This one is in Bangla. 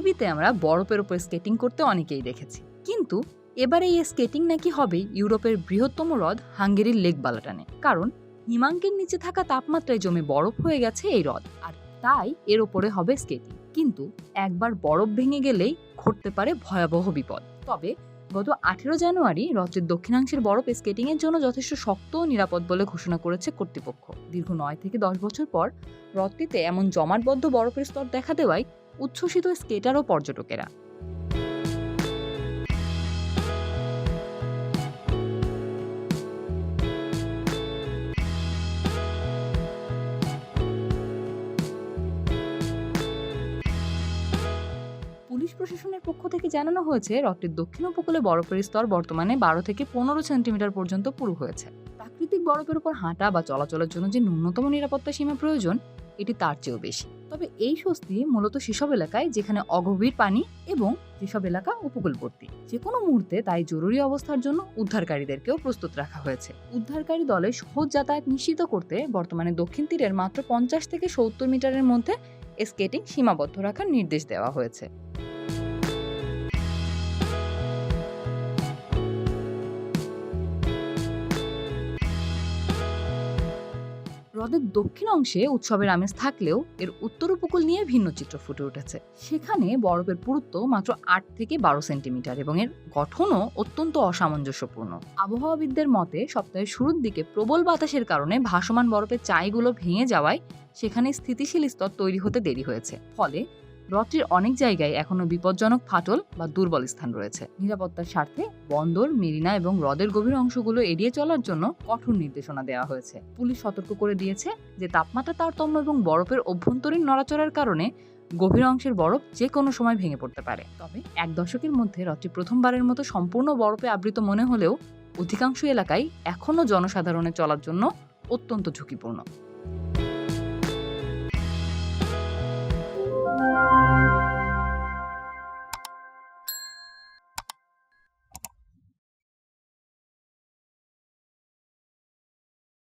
টিভিতে আমরা বরফের উপর স্কেটিং করতে অনেকেই দেখেছি, কিন্তু এবারে এই স্কেটিং নাকি হবে ইউরোপের বৃহত্তম হ্রদ হাঙ্গেরির লেক বালাটানে। কারণ হিমাঙ্কের নিচে থাকা তাপমাত্রায় জমে বরফ হয়ে গেছে এই হ্রদ, আর তাই এর ওপরে হবে স্কেটিং। কিন্তু একবার বরফ ভেঙে গেলেই ঘটতে পারে ভয়াবহ বিপদ। তবে গত 18 জানুয়ারি হ্রদটির দক্ষিণাংশের বরফ স্কেটিং এর জন্য যথেষ্ট শক্ত ও নিরাপদ বলে ঘোষণা করেছে কর্তৃপক্ষ। দীর্ঘ 9 থেকে 10 বছর পর হ্রদটিতে এমন জমাটবদ্ধ বরফের স্তর দেখা দেওয়ায় উচ্ছ্বসিত স্কেটার ও পর্যটকেরা। পুলিশ প্রশাসনের পক্ষ থেকে জানানো হয়েছে, হ্রদটির দক্ষিণ উপকূলে বরফের স্তর বর্তমানে 12 থেকে 15 সেন্টিমিটার পর্যন্ত পুরু হয়েছে। প্রাকৃতিক বরফের উপর হাঁটা বা চলাচলের জন্য যে ন্যূনতম নিরাপত্তা সীমা প্রয়োজন, এটি তার চেয়েও বেশি। তবে এই স্বস্তি মূলত সেসব এলাকায় যেখানে অগভীর পানি এবং যেসব এলাকা উপকূলবর্তী। যে কোনো মুহূর্তে তাই জরুরি অবস্থার জন্য উদ্ধারকারীদেরকেও প্রস্তুত রাখা হয়েছে। উদ্ধারকারী দলে সহজ যাতায়াত নিশ্চিত করতে বর্তমানে দক্ষিণ তীরের মাত্র 50 থেকে 70 মিটারের মধ্যে স্কেটিং সীমাবদ্ধ রাখার নির্দেশ দেওয়া হয়েছে। হ্রদের দক্ষিণ অংশে উৎসবের আমেজ থাকলেও এর উত্তর উপকূল নিয়ে ভিন্ন চিত্র ফুটে উঠেছে। সেখানে বরফের পুরুত্ব মাত্র 8 থেকে 12 সেন্টিমিটার এবং এর গঠনও অত্যন্ত অসামঞ্জস্যপূর্ণ। আবহাওয়াবিদদের মতে সপ্তাহের শুরুর দিকে প্রবল বাতাসের কারণে ভাসমান বরফের চাইগুলো ভেঙে যাওয়ায় সেখানে স্থিতিশীল স্তর তৈরি হতে দেরি হয়েছে। ফলে হ্রদটির অনেক জায়গায় এখনো বিপজ্জনক ফাটল বা দুর্বল স্থান রয়েছে। নিরাপত্তার স্বার্থে বন্দর, মেরিনা এবং হ্রদের গভীর অংশগুলো এড়িয়ে চলার জন্য কঠোর নির্দেশনা দেওয়া হয়েছে। পুলিশ সতর্ক করে দিয়েছে যে তাপমাত্রা তারতম্য এবং বরফের অভ্যন্তরীণ নড়াচড়ার কারণে গভীর অংশের বরফ যে কোনো সময় ভেঙে পড়তে পারে। তবে 1 দশকের মধ্যে হ্রদটি প্রথমবারের মতো সম্পূর্ণ বরফে আবৃত মনে হলেও অধিকাংশ এলাকায় এখনও জনসাধারণের চলার জন্য অত্যন্ত ঝুঁকিপূর্ণ।